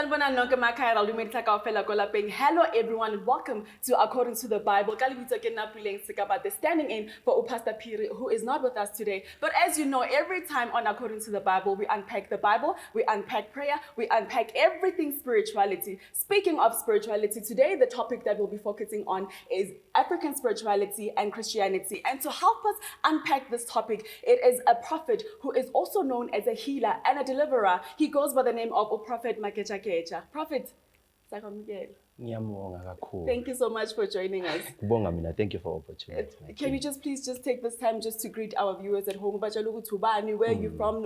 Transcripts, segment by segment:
Sanibonani nonke emakhaya ra lumedi tlhaka fela ko lapeng. Hello everyone and welcome to According to the Bible. Ka lebitso ke nna Puleng Sekapate, standing in for Pastor Phiri, who is not with us today. But as you know, every time on According to the Bible, we unpack the Bible, we unpack prayer, we unpack everything spirituality. Speaking of spirituality, today the topic that we'll be focusing on is African spirituality and Christianity. And to help us unpack this topic, it is a prophet who is also known as a healer and a deliverer. He goes by the name of Prophet Magejageja. Prophet, Thank you so much for joining us. Thank you for the opportunity. Can you just please take this time just to greet our viewers at home? Where are you from?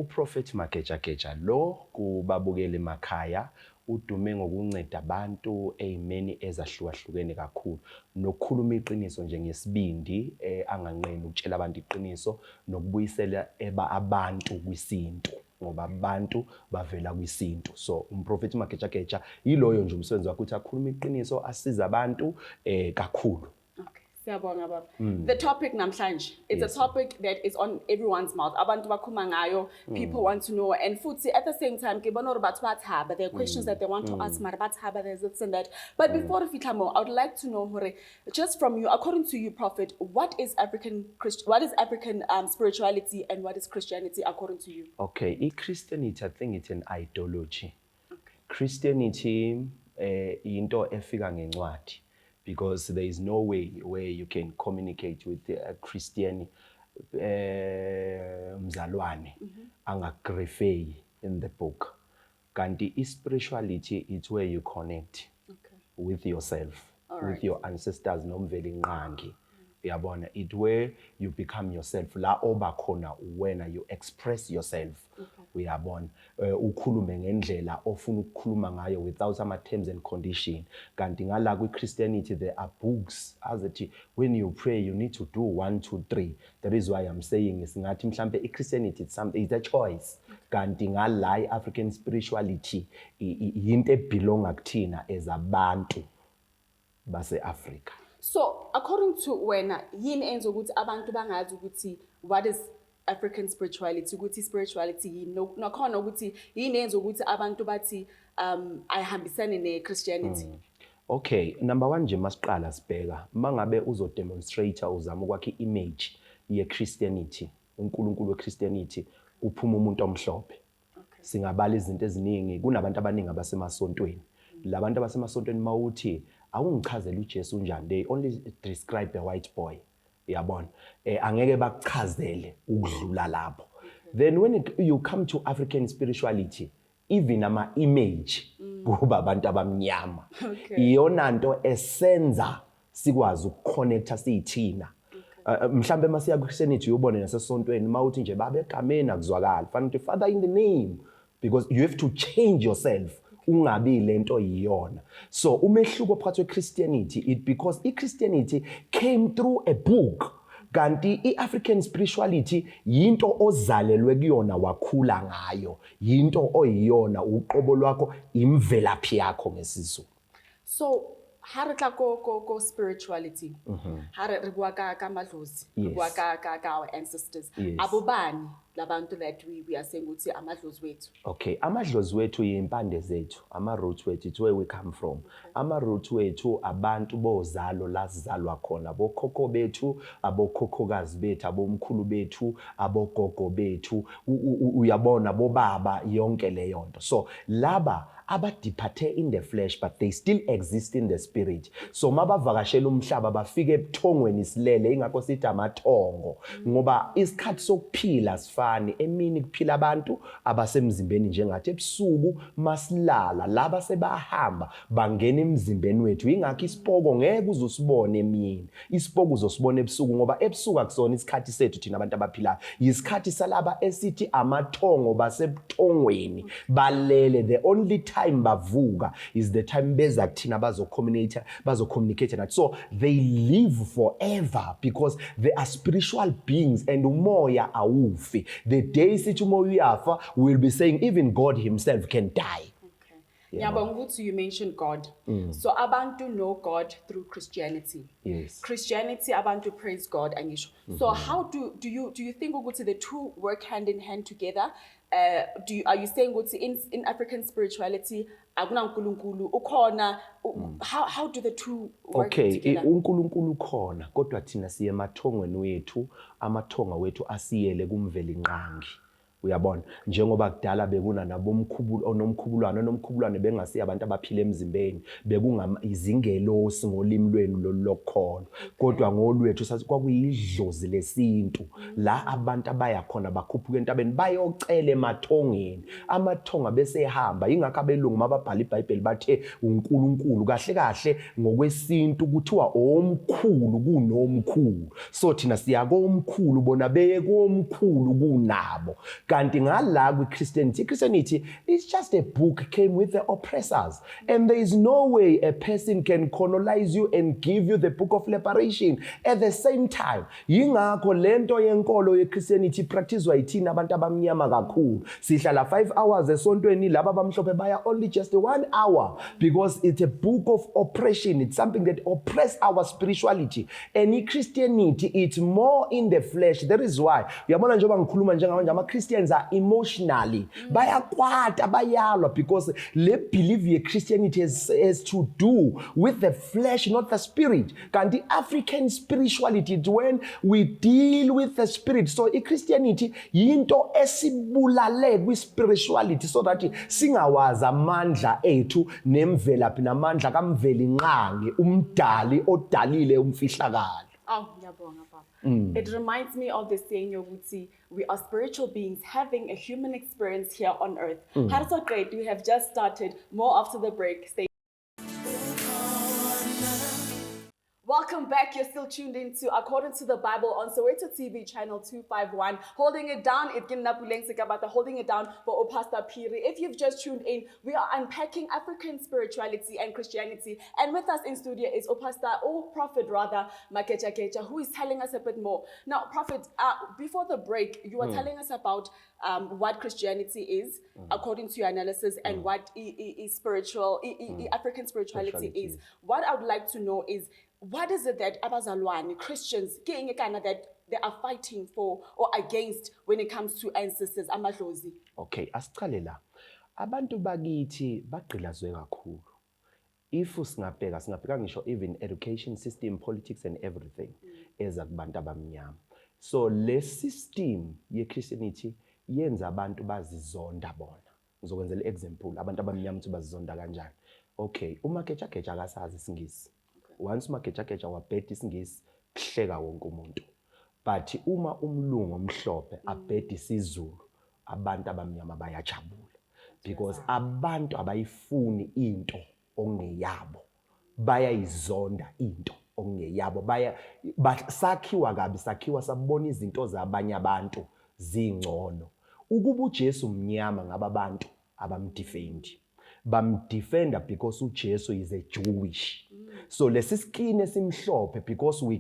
Prophet Magejageja lo kubabukeli emakhaya udume ngokunceda abantu ezimeni ezahlukahlukene kakhulu nokukhuluma iqiniso nje ngesibindi anganqeni ukutshela abantu iqiniso nokubuyisela abantu kwisintu ngoba abantu bavela kwisintu. So umprofeti Magejageja yiloyo nje umsebenzi wakhe ukuthi akhuluma iqiniso asiza abantu kakhulu. The topic namhlanje, it's a topic that is on everyone's mouth. Abantu bakhuluma ngayo, people want to know, and futhi at the same time ke bona batho ba thaba, there are questions that they want to ask, mara ba thaba, there's this and that. But before we fitla mo, I would like to know hore, just from you, according to you, Prophet, what is African spirituality and what is Christianity according to you? Okay, Christianity, I think it's an ideology. Okay. Christianity into efika ngencwadi. Because there is no way where you can communicate with a Christian mzalwane angagrefei in the book. Kanti spirituality is where you connect with yourself, with your ancestors nomveli nqangi. Yabona, it where you become yourself la oba khona when you express yourself. Uyabona ukhulume ngendlela ofuna ukukhuluma ngayo without some terms and condition. Kanti ngala kwi Christianity there are books as it when you pray you need to do 1 2 3. That is why I'm saying is ngathi mhlambe I Christianity it's a choice. Kanti ngala African spirituality into ebelonga kuthina as abantu base Africa. So according to wena yini enza ukuthi abantu bangazi ukuthi what is African spirituality, ukuthi spirituality nakhona ukuthi yini enza ukuthi abantu bathi ayihambisane ne Christianity? Okay, number 1 nje masiqala sibheka mangabe uzo demonstrate uzama ukwakha image ye Christianity, uNkulunkulu weChristianity uphuma umuntu omhlophe. Singabala izinto eziningi, kunabantu abaningi abasemasontweni. Labantu abasemasontweni mawuthi awungichazela uJesu njani, they only describe a white boy. Yabona angeke bakuchazele ukudlula lapho. Then when you come to African spirituality, even ama image kuba abantu abamnyama iyona nto esenza sikwazi ukuconnecta siyithina. Mhlambe masiya Christianity uyobona nasesontweni mawuthi nje babegameni akuzwakala fanele Father in the name, because you have to change yourself. Ungabi lento iyona. So umehluko phakathi Christianity it because Christianity came through a book. Kanti African spirituality yinto ozalelwe kuyona wakhula ngayo, yinto oyiyona uqobo lwakho imvelaphi yakho ngesizulu. So haretla ko spirituality. Re bua ka madlozi, re bua ka our ancestors. Abobani labantu that we are saying ukuthi amadlozi wethu. Okay, amadlozi wethu yimpande zethu, ama roots wethu, it's where we come from. Ama roots wethu abantu bozalo lazalwa khona, bokhokho bethu, abokhokhokazi bethu, abomkhulu bethu, abogogo bethu, uyabona bobaba yonke leyo nto. So laba abadiphathe in the flesh but they still exist in the spirit. So mabavakashela umhlaba bafike ebuthongweni silele, ingakho sithi amathongo ngoba isikhathi sokuphila sifani. Emini kuphila abantu abasemzimbeni njengathi, ebusuku masilala laba sebahamba bangena emzimbeni wethu. Ingakho isipoko ngeke uzosibone emini, isipoko uzosibona ebusuku ngoba ebusuku akusona isikhathi sethu thina abantu abaphilayo, isikhathi salaba esithi amathongo basebuthongweni balele. The only time bavuka is the time beza kuthina bazo-communicate nathi. So they live forever because they are spiritual beings and umoya awufi. The day sithi umoya uyafa, we will be saying even God himself can die. Okay. Ngiyabonga ukuthi you mentioned God. So abantu know God through Christianity. Yes. Christianity, abantu praise God angisho. So how do you think ukuthi the two work hand in hand together? Are you saying ukuthi in African spirituality akuna uNkulunkulu ukhona? How do the two work together? uNkulunkulu khona kodwa thina siye emathongweni wethu, amathonga wethu asiyele kumveli nqangi. Uyabona njengoba kudala bekuna nomkhubulwane bengasiya abantu abaphila emzimbeni bekungama izingelosi ngolimi lwenu lokholwa kodwa ngolwethu sathi kwakuyidlozi lesintu la abantu abaya khona bakhuphuka entabeni bayocela emathongeni amathonga bese ehamba ingakho abelungu mababhala iBhayibheli bathe uNkulunkulu kahle kahle ngokwesintu kuthiwa omkhulu kunomkhulu so thina siya komkhulu bona beye komkhulu kunabo. Kanti ngala Christianity is just a book came with the oppressors and there is no way a person can colonize you and give you the book of liberation at the same time. Yingakho lento yenkolo yeChristianity practicewa yithina abantu abamnyama kakhulu sihlala 5 hours esontweni laba abamhlophe baya only just 1 hour because it's a book of oppression. It's something that oppress our spirituality and Christianity it's more in the flesh. That is why uyabona njengoba ngikhuluma njengamanje Christians are emotionally bayakwata bayalwa because le believe ye Christianity has to do with the flesh not the spirit. Kanti African spirituality is when we deal with the spirit. So Christianity yinto esibulale kwi spirituality so that singawazi amandla ethu nemvelaphi namandla kamveli nqangi umdali odalile umfihlakala. Oh, ngiyabonga baba. It reminds me of the saying yokuthi we are spiritual beings having a human experience here on earth. How so great. We have just started. More after the break. Stay. Welcome back. You're still tuned in to According to the Bible on Soweto TV channel 251. Holding it down, holding it down for Pastor Phiri. If you've just tuned in, we are unpacking African spirituality and Christianity. And with us in studio is Prophet Magejageja, who is telling us a bit more. Now, Prophet, before the break, you were telling us about what Christianity is, according to your analysis, and what spiritual, African spirituality is. What I would like to know is, what is it that abazalwane, Christians, that they are fighting for or against when it comes to ancestors, amadlozi? Okay, asiqale la. Abantu bakithi bagqilazwe kakhulu. If singabheka ngisho even education system, politics and everything eza kubantu abamnyama. So le system ye Christianity yenza abantu bazizonda bona. Ngizokwenzela example abantu abamnyama ukuthi bazizonda kanjani. Okay, uMagejageja akasazi isingisi. Once Magejageja wabheda isingisi kuhleka wonke umuntu. But uma umlungu omhlophe abheda isiZulu abantu abamnyama bayajabula because abantu abayifuni into ongeyabo bayayizonda into ongeyabo sakhiwa kabi sakhiwa sabona izinto zabanye abantu zingcono. Ukuba uJesu umnyama ngababantu abamdefendi bamdefenda because uJesu is a Jewish. So lesiskini esimhlophe because we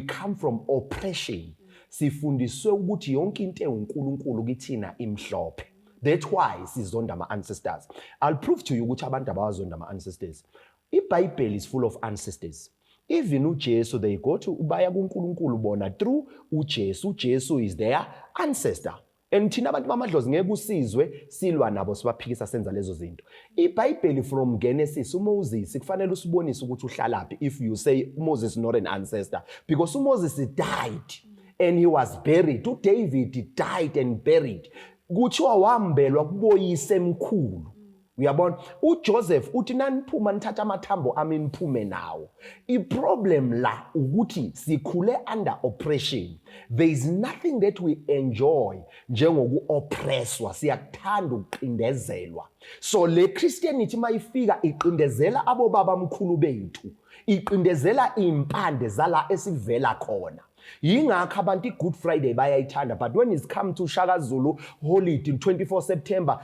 come from oppression. Sifundiswe ukuthi yonke into enkulunkulu kithina imhlophe. That's why sizonda ama ancestors. I'll prove to you ukuthi abantu abazonda ama ancestors. IBhayibheli is full of ancestors. Even uJesu they go to ubaya kuNkulunkulu bona through uJesu. uJesu is their ancestor. And thina abantu bamadlozi ngeke usizwe silwa nabo sibaphikisa senza lezo zinto. IBhayibheli from Genesis uMoses kufanele usibonise ukuthi uhlalaphi if you say Moses not an ancestor because Moses died and he was buried. David died and buried. Kuthiwa wambelwa kuboyise emkhulu. Uyabona uJoseph uthi naniphuma nithatha amathambo ami niphume nawo. Iproblem la ukuthi sikhule under oppression. There is nothing that we enjoy njengoku oppresswa siyakuthanda ukuqindezelwa. So le Christianity mayifika iqindezela abo baba mkhulu bethu. Iqindezela impande zala esivela khona. Yingakho abantu i-Good Friday bayayithanda, but when it's come to Shaka Zulu holiday 24 September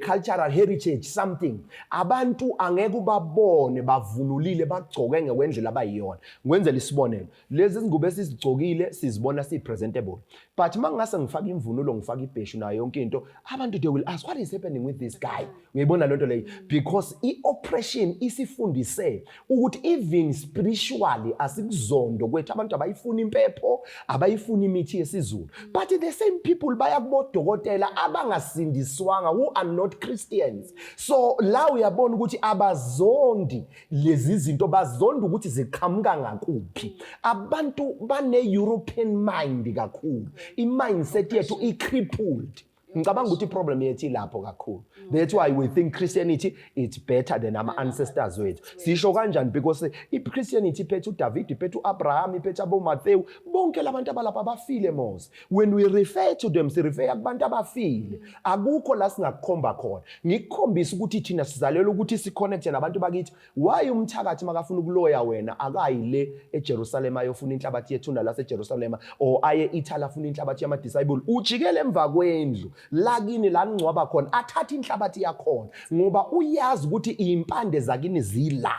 cultural heritage something, abantu angeke ubabone bavunulile bagcoke ngekwendlela abayiyona. Ngwenzela isibonelo, lezi zingubo esizigcokile sizibona si-presentable, but mangase ngifaka imvunulo ngifaka ibheshu nayo yonke into, abantu they will ask what is happening with this guy. Uyayibona lento leyo, because i-oppression isifundise ukuthi even spiritually asikuzondo kwethu, abantu abayifuna impepho, abayifuna imithi yesiZulu, but the same people baya kubodokotela abangasindiswanga who are not Christians. So la uyabona ukuthi abazondi lezi zinto, bazonda ukuthi ziqhamuka ngakuphi. Abantu bane European mind kakhulu, i-mindset yethu i-crippled. Ngicabanga ukuthi problem yethu ilapho kakhulu. That's why we think Christianity is better than our ancestors wethu. Sisho kanjani because i-Christianity iphethe uDavid, iphethe uAbraham, iphethe aboMathewu, bonke labantu abalapha bafile mos. When we refer to them, si refer kubantu abafile. Akukho la singakukhomba khona. Ngikukhombisa ukuthi thina sizalelwe ukuthi si-connect nabantu bakithi. Why umthakathi makafuna ukuloya wena akayi le eJerusalem ayofuna inhlabathi yethuna la eJerusalem, or aye eItaly afuna inhlabathi yama-disciple. Ujikele emva kwendlu lakini la ngcwaba khona athatha inhlabathi yakhona ngoba uyazi ukuthi impande zakini zila.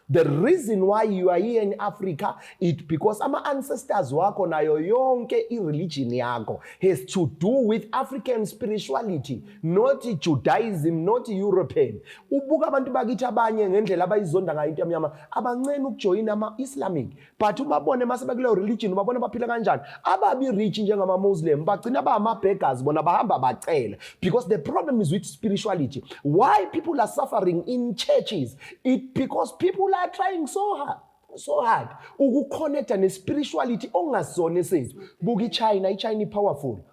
The reason why you are here in Africa is because ama ancestors wakho nayo yonke i-religion yakho has to do with African spirituality, not Judaism, not European. Ubuka abantu bakithi abanye ngendlela abayizonda ngayo into yamnyama abancane ukujoin ama-Islamic, but ubabone masebekuleyo religion ubabone baphila kanjani. Ababi rich njengama Muslim bagcina ba-ama-beggars, bona bahamba bacela, because the problem is with spirituality. Why people are suffering in churches? It because people are trying so hard ukuconnecta ne-spirituality ongasona sethu. Buka i-China powerful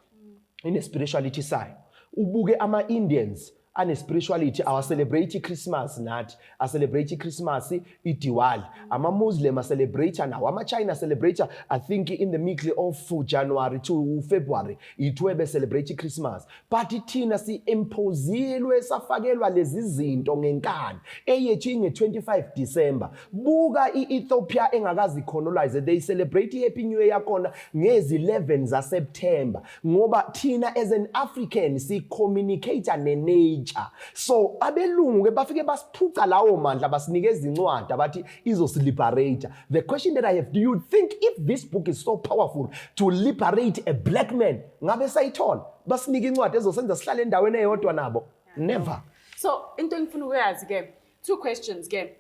in a spirituality side. Ubuke ama-Indians ane-spirituality, awacelebrate Christmas nathi, acelebrate Christmas iDiwali. Ama-Muslim acelebrate nawo, ama-China celebrate I think in the middle of January to February ithiwe celebrate Christmas. But thina si-impozilwe safakelwa lezi zinto ngenkani eyethu inge-25 December. Buka i-Ethiopia engakazi colonize, they celebrate i-Happy New Year yakhona ngezi-11 zaSeptember ngoba thina as an African si-communicate ne-nature. So abelungu ke bafike basiphuca lawo mandla basinikeza incwadi abathi izosiliberate. The question that I have, do you think if this book is so powerful to liberate a black man ngabe sayithola basinike incwadi ezosenza sihlale endaweni eyodwa nabo? Never. So into engifuna ukuyazi ke, two questions ke.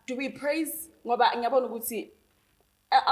Do we praise ngoba ngiyabona ukuthi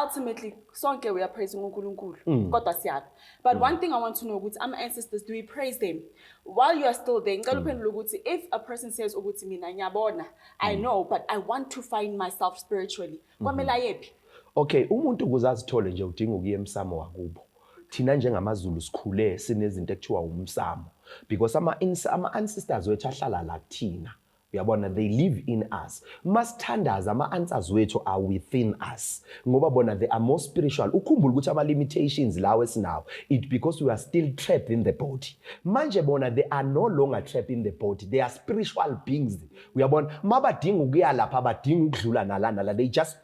ultimately sonke we are praising uNkulunkulu kodwa siyaphi. But one thing I want to know ukuthi ama ancestors, do we praise them while you are still there? Ngicela uphendule ukuthi if a person says ukuthi mina ngiyabona, I know, but I want to find myself spiritually, kwamele ayephi? Okay, umuntu ukuze azithole nje udinga ukuya emsamo wakubo. Thina njengamaZulu sikhule sinezinto ekuthiwa umsamo, because ama ancestors wethu ahlala la kuthina. Uyabona, they live in us. Masithandaza ama-answers wethu are within us. Ngoba bona they are more spiritual. Ukhumbula ukuthi ama-limitations lawo esinawo, it because we are still trapped in the body. Manje bona they are no longer trapped in the body. They are spiritual beings. Uyabona, mabadinga ukuya lapha abadinga ukudlula nalana, they just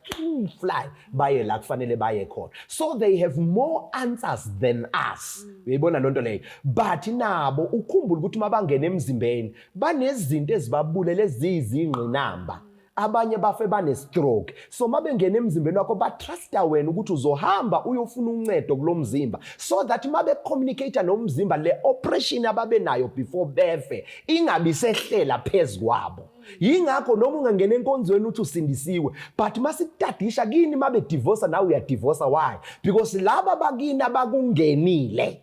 fly baye la kufanele baye khona. So they have more answers than us. Uyayibona lonto leyo. But nabo ukhumbula ukuthi mabangena emzimbeni banezinto ezibabulele ezizingqinamba. Abanye bafe bane stroke. So mabengena emzimbeni wakho batrusta wena ukuthi uzohamba uyofuna uncedo kulomzimba, so that mabe communicate nomzimba le operation ababe nayo before befe ingabi sehlela phezukwabo. Yingakho noma ungangena enkonzweni uthi usindisiwe, but masikutadisha kini mabe divorce nawe uya divorce. Why? Because laba bakini abakungenile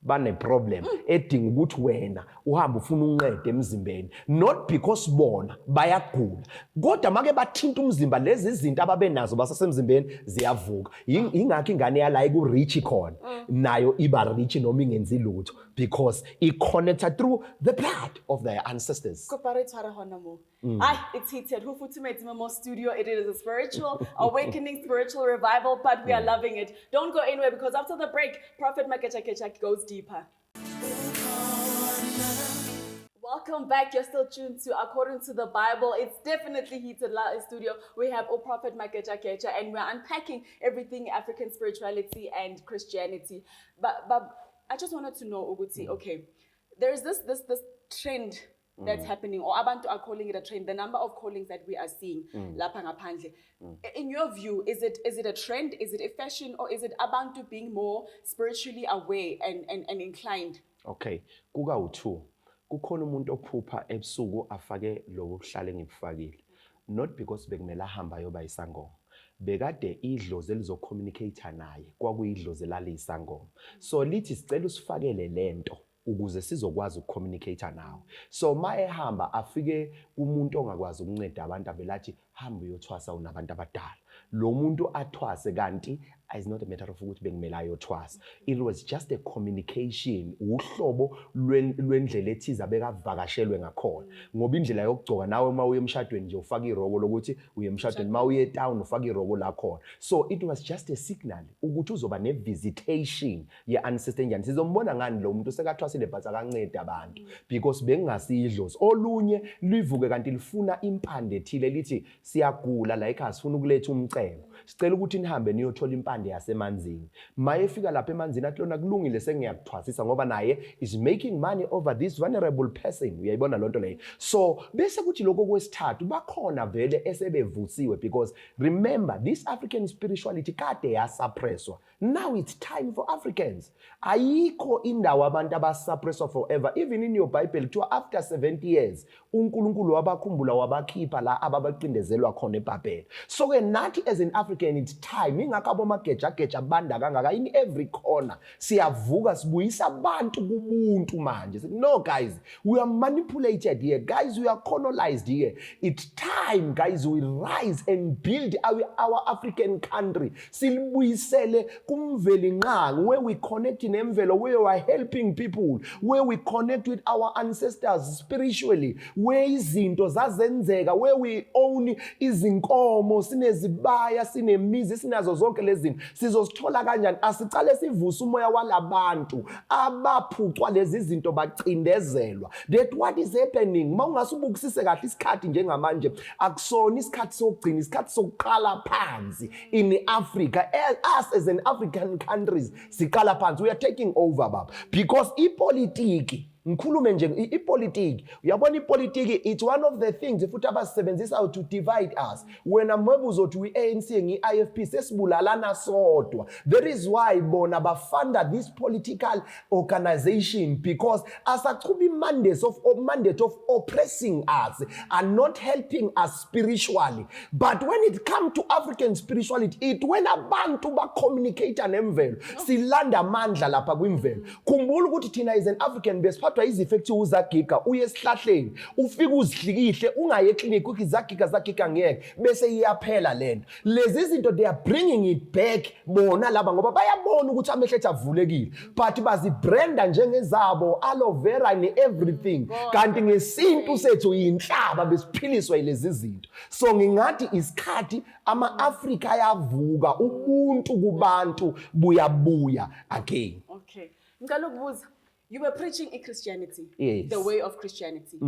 bane problem edinga ukuthi wena uhamba ufuna unqede emzimbeni, not because bona bayagula kodwa make bathinta umzimba lezi izinto ababenazo basasemzimbeni ziyavuka. Ingakho ingane yala ku rich khona nayo iba rich noma ingenzi lutho, because it connected through the blood of their ancestors. It's heated. Who futhi Memo studio. It is a spiritual awakening, spiritual revival, but we are loving it. Don't go anywhere, because after the break, Prophet Magejageja goes deeper. Welcome back. You're still tuned to According to the Bible. It's definitely heated in studio. We have Prophet Magejageja, and we're unpacking everything African spirituality and Christianity. But I just wanted to know, Uguti, okay, there's this trend that's happening, or abantu are calling it a trend, the number of callings that we are seeing lapha ngaphandle. In your view, is it a trend, is it a fashion, or is it abantu being more spiritually aware and inclined? Okay, kuka u2. Kukhona umuntu ophupha ebusuku afake lokho kuhlale ngikufakile. Not because bekumela hamba yoba isangoma. Bekade idlozi elizocommunicate naye kwakuyidlozi lalisangoma. So lithi sicela usifakele lento ukuze sizokwazi ukucommunicate nawe. So maye hamba afike kumuntu ongakwazi ukunceda abantu abelathi hamba uyothwasa unabantu abadala. Lo muntu athwase kanti is not a matter of ukuthi bekumela ayothwasa. It was just a communication, uhlobo lwendlela ethiza bekavakashelwe ngakhona. Ngoba indlela yokugcoka nawe uma uye emshadweni nje ufaka irobo lokuthi uye emshadweni, ma uye town ufaka irobo la khona. So it was just a signal ukuthi uzoba ne visitation ye ancestor njani. Sizombona ngani lo muntu sekathwasile but akancede abantu because bengasidlozi. Olunye livuke kanti lifuna impande ethile lithi siyagula la ekhaya sifuna ukuletha umcebo. Sicela ukuthi nihambe niyothola impande yasemanzini. Maye fika lapha emanzini athi lona kulungile sengiyakuthwasisa ngoba naye is making money over this vulnerable person. Uyayibona lonto leyo. So bese kuthi lokho kwesithathu bakhona vele esebevusiwe because remember this African spirituality kade yasuppresswa. Now it's time for Africans. Ayikho indawo abantu abasuppresswa forever. Even in your Bible to after 70 years uNkulunkulu wabakhumbula wabakhipha la ababacindezelwa khona eBhabhela. So ke nathi as an African it's time ingakabo Magejageja banda kangaka in every corner siyavuka sibuyisa abantu kubuntu manje. No guys, we are manipulated here. Guys, we are colonized here. It's time guys we rise and build our African country. Silibuyisele kumveli nqangi where we connect in emvelo, where we are helping people, where we connect with our ancestors spiritually, where izinto zazenzeka, where we own izinkomo, sinezibaya, sinemizi, sinazo zonke lezi zinto. Sizosithola kanjani? Asicale sivuse umoya walabantu abaphucwa lezi zinto bacindezelwa. That what is happening. Mawungasubukisise kahle isikhathi njengamanje akusona isikhathi sokugcina, isikhathi sokuqala phansi in Africa. Us as an African countries siqala phansi. We are taking over baba because ipolitiki ngikhulume nje ipolitiki. Uyabona ipolitiki it's one of the things futhi abasebenzisa to divide us. Wena mwebuzothi uANC ngiIFP sesibulalana sodwa. That is why bona bafunda this political organization because asachubi mandate of oppressing us and not helping us spiritually. But when it comes to African spirituality, it when abantu ba communicate nemvelo silanda amandla lapha kwimvelo. Khumbula ukuthi thina is an African base phathwa izifekthe uzagiga uye esihlahleni ufika uzihlikihle ungaye eclinic ukhi zagiga ngeke bese iyaphela lento. Lezi zinto they are bringing it back bona laba ngoba bayabona ukuthi amehlo ethu avulekile but bazibranda njengezabo aloe vera and everything kanti ngesintu sethu yinhlaba besiphiliswa ilezi zinto. So ngingathi isikhathi ama-Afrika ayavuka ubuntu kubantu buyabuya again. Okay, ngicela ukubuza, you were preaching Christianity, yes. The way of Christianity.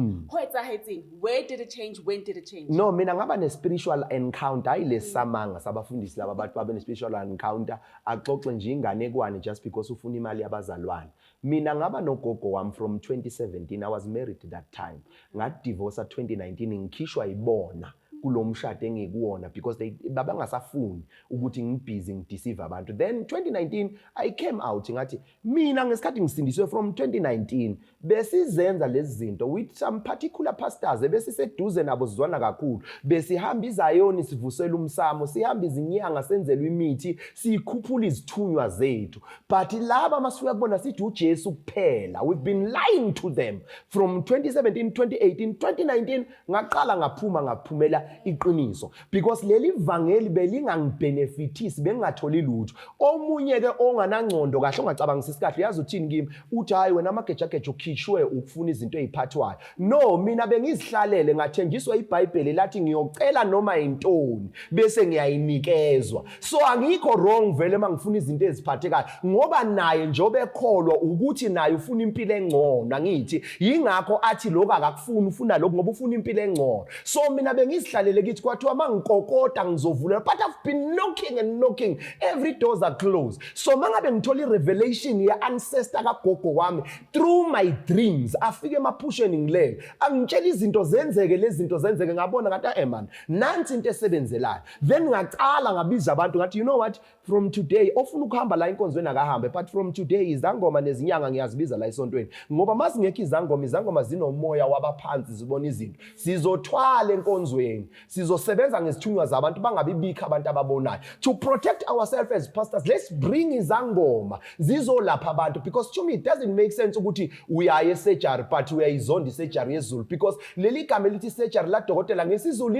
Where did it change? When did it change? No, mina ngaba ne-spiritual encounter ayilesamanga sabafundisi laba abantu babe ne-spiritual encounter axoxe nje inganekwane just because ufuna imali yabazalwane. Mina ngaba nogogo wami from 2017. I was married that time. Ngadivorce 2019 ngikhishwa ibona kulo mshado engikuwona because babangasafuni ukuthi ngibhizi ngideceive abantu. Then 2019 I came out ngathi mina ngesikhathi ngisindiswe from 2019 besizenza lezi zinto with some particular pastors ebesiseduze nabo sizwana kakhulu. Besihamba izayoni sivusela umsamo, sihamba izinyanga senzelwe imithi, sikhuphula izithunywa zethu. But laba masifika kubona sithi uJesu kuphela. We've been lying to them from 2017, 2018, 2019 ngaqala ngaphumela iqiniso because leli vangeli belingangibhenefithisi bengatholi lutho. Omunye ke onganangcondo kahle ongacabangisisi kahle yazi uthini kimi uthi hayi wena Magejageja ukhishwe ukufuna izinto eziphathwayo. No, mina bengizihlalele ngathenjiswa iBhayibheli lathi ngiyocela noma intoni bese ngiyayinikezwa. So angikho wrong vele mangifuna izinto eziphathekayo ngoba naye njobe ekholwa ukuthi naye ufuna impilo engcono ngithi yingakho athi lokho akakufuni ufuna lokho ngoba ufuna impilo engcono. So mina bengizihlalele kithi kwathiwa mangikokota ngizovulela but I've been knocking and knocking every doors are closed. So mangabe ngithola irevelation ya ancestor kagogo wami through my dreams afike emaphusheni ngilele angitshela izinto zenzeke lezi zinto zenzeke ngabona ngathi man nansi into esebenzelayo then ngaqala ngabiza abantu ngathi you know what from today ofuna ukuhamba la inkonzweni akahambe but from today izangoma nezinyanga ngiyazibiza la esontweni ngoba masingekho izangoma zinomoya wabaphansi zibona izinto sizothwala enkonzweni sizosebenza ngesithunywa zabantu bangabibikho abantu ababonayo to protect ourselves as pastors. Let's bring izangoma zizolapha abantu because to me it doesn't make sense ukuthi uyaye esurgery but uyayizonda isurgery yezulu because leli gama lithi surgery la dokotela ngesizulu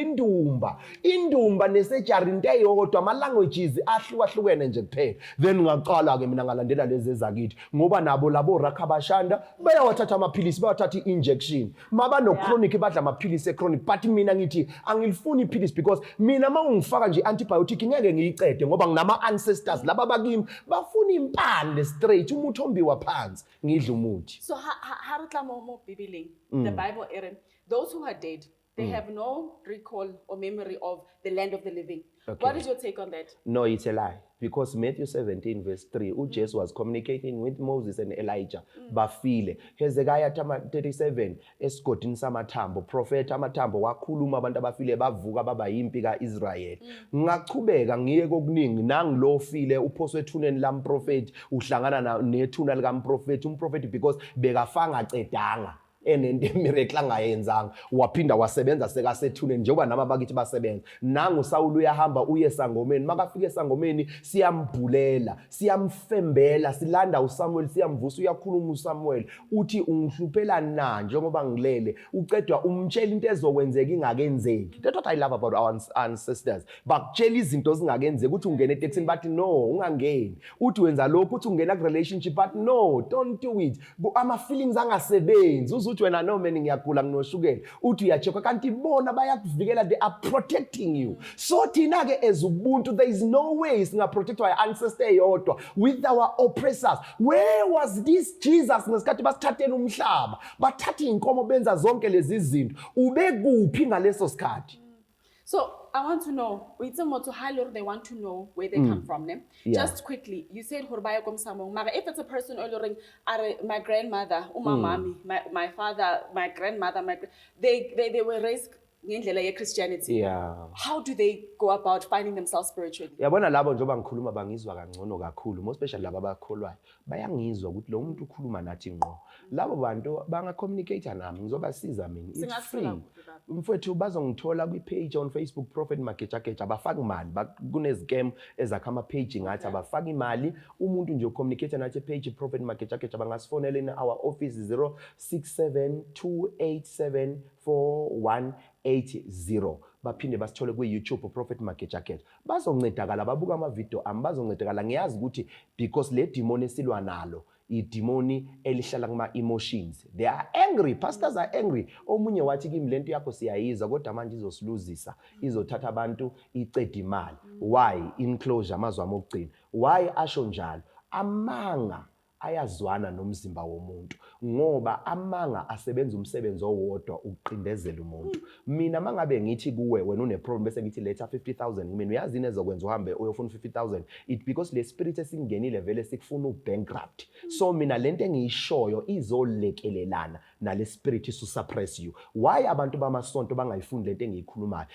indumba nesurgery into eyodwa ama languages ahlukahlukene nje kuphela. Then ngaqala ke mina ngalandela lezi ezakithi ngoba nabo labo rakhabashanda bayawathatha amaphilisi bayathatha injection maba no chronic badla amaphilisi echronic but mina ngithi angilifuni iphilisi because mina mangifaka nje antibiotic ngeke ngiyicede ngoba nginama ancestors laba bakimi bafuna impande straight umuthi ombiwa phansi ngidla umuthi. So ha re tla mo Bibeleng the Bible Aaron those who are dead they have no recall or memory of the land of the living. Okay. What is your take on that? No, it's a lie. Because Matthew 17 verse 3, Jesus was communicating with Moses and Elijah. Bafile. Hezekiah 37, esigodini samathambo. Prophet amathambo wakhuluma abantu abafile bavuka baba yimpi kaIsrael. Ngachubeka ngiye kokuningi nangilo file uphoswe ethuneni lamprofeti uhlangana nethuna likamprofeti umprofeti because bekafanga cedanga. Enende miracle angayenzanga waphinda wasebenza sekasethuneni njengoba nama bakithi basebenza nangu Sawulu uyahamba uye sangomeni makafika esangomeni siyambhulela siyamfembela silanda uSamuel siyamvusa uyakhuluma uSamuel uthi ungihluphela na njengoba ngilele ucedwa umtshela into ezokwenzeka ingakenzeki. That's what I love about our ancestors bakutshela izinto zingakenzeki uthi ungena eTexini bathi no ungangeni uthi wenza lokho uthi ungena ku relationship but no don't do it ama feelings angasebenzi uthi wena no man ngiyagula nginoshukela uthi uyacheka kanti bona bayakuvikela they are protecting you. So thina ke as ubuntu there is no way singa protect our ancestor yodwa with our oppressors. Where was this Jesus ngesikhathi basithathela umhlaba bathatha inkomo benza zonke lezi zinto ubekuphi ngaleso sikhathi? So I want to know, to highlight they want to know where they come from. Just quickly, you said Horbaya Komsamo. If it's a person ordering my grandmother, mami, my father, my grandmother, they were raised in Christianity. Yeah. How do they go about finding themselves spiritually? Yabona labo njoba ngikhuluma bangizwa kangcono kakhulu, most especially laba abakholwayo. Bayangizwa ukuthi lo muntu ukhuluma nathi ngqo. Labo bantu banga communicate nami ngizobasiza mina. It's free. Mfowethu bazongithola kwi-page on Facebook Prophet Magejageja abafaki imali kunezicam ezakha ama-page ngathi abafaki imali umuntu nje ucommunicate nathi page Prophet Magejageja bangasifonela in our office 0672874180 baphinde basithole ku-YouTube Prophet Magejageja bazoncedakala babuka ama-video ami bazoncedakala ngiyazi ukuthi because le demon esilwa nalo idemoni elihlala kuma emotions they are angry pastors are angry omunye wathi kimi lento yakho siyayiza kodwa manje izosiluzisa izothatha abantu icede imali why enclosure amazwi amogcina why asho njalo amanga ayazwana nomzimba womuntu ngoba amanga asebenza umsebenzi owodwa ukuqindezela umuntu. Mina mangabe ngithi kuwe wena une problem bese ngithi letha 50,000 mina uyazi inezokwenza uhambe uyofuna 50,000 it because le spirit esingenile vele sikufuna ubankrupt. So mina lento engiyishoyo izolekelelana nale spirit isusuppress you. Why abantu bamasonto bangayifundi lento engiyikhulumayo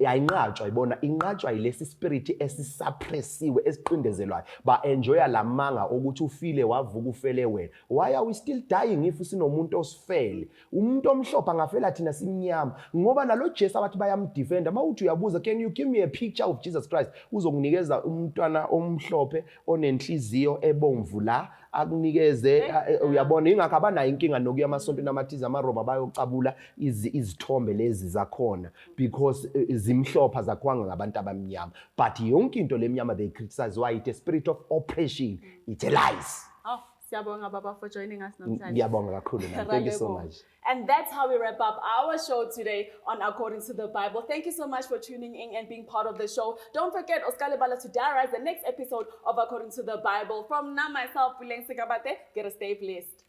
ayinqatshwa ibona inqatshwa yilesi spirit esisuppressiwe esiqindezelwayo ba enjoya lamanga ukuthi ufile wavuka ufele wena. Why are we still dying if sinomuntu osifele? Umuntu omhlophe angafela thina simnyama ngoba nalo Jesu abathi bayamdefenda mawuthi uyabuza can you give me a picture of Jesus Christ uzokunikeza umntwana omhlophe onenhliziyo ebomvu la akunikeze uyabona ingakho abanayo inkinga nokuya emasontweni amathize amaRoma bayocabula izithombe lezi zakhona because zimhlopha zakhwanga ngabantu abamnyama but yonke into lemnyama they criticize why it a spirit of oppression it's a lies. Siyabonga Baba for joining us namhlanje. Ngiyabonga kakhulu man. Thank you so much. And that's how we wrap up our show today on According to the Bible. Thank you so much for tuning in and being part of the show. Don't forget, Oscar Bala to Dara is the next episode of According to the Bible. From now, myself, Puleng Sikabate, get a stay blessed.